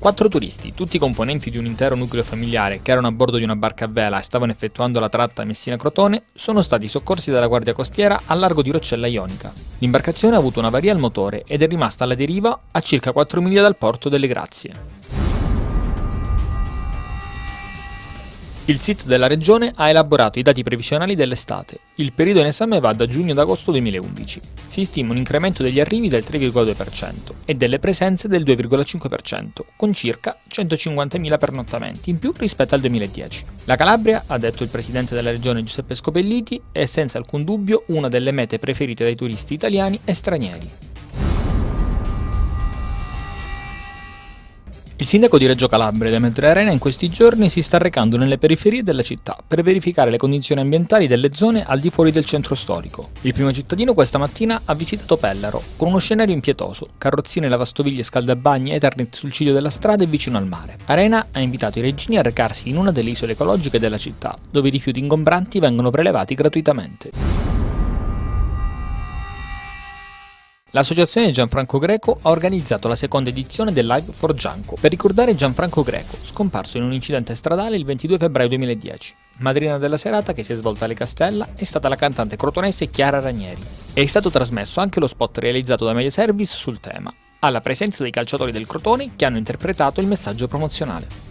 4 turisti, tutti componenti di un intero nucleo familiare che erano a bordo di una barca a vela e stavano effettuando la tratta Messina-Crotone, sono stati soccorsi dalla Guardia Costiera al largo di Roccella Ionica. L'imbarcazione ha avuto una avaria al motore ed è rimasta alla deriva a circa 4 miglia dal porto delle Grazie. Il SIT della regione ha elaborato i dati previsionali dell'estate. Il periodo in esame va da giugno ad agosto 2011. Si stima un incremento degli arrivi del 3,2% e delle presenze del 2,5%, con circa 150.000 pernottamenti in più rispetto al 2010. La Calabria, ha detto il presidente della regione Giuseppe Scopelliti, è senza alcun dubbio una delle mete preferite dai turisti italiani e stranieri. Il sindaco di Reggio Calabria, Demetrio Arena, in questi giorni si sta recando nelle periferie della città per verificare le condizioni ambientali delle zone al di fuori del centro storico. Il primo cittadino questa mattina ha visitato Pellaro, con uno scenario impietoso, carrozzine, lavastoviglie, scaldabagni, Ethernet sul ciglio della strada e vicino al mare. Arena ha invitato i reggini a recarsi in una delle isole ecologiche della città, dove i rifiuti ingombranti vengono prelevati gratuitamente. L'associazione Gianfranco Greco ha organizzato la seconda edizione del Live for Gianco per ricordare Gianfranco Greco, scomparso in un incidente stradale il 22 febbraio 2010. Madrina della serata, che si è svolta alle Castella, è stata la cantante crotonese Chiara Ranieri. È stato trasmesso anche lo spot realizzato da Media Service sul tema, alla presenza dei calciatori del Crotone che hanno interpretato il messaggio promozionale.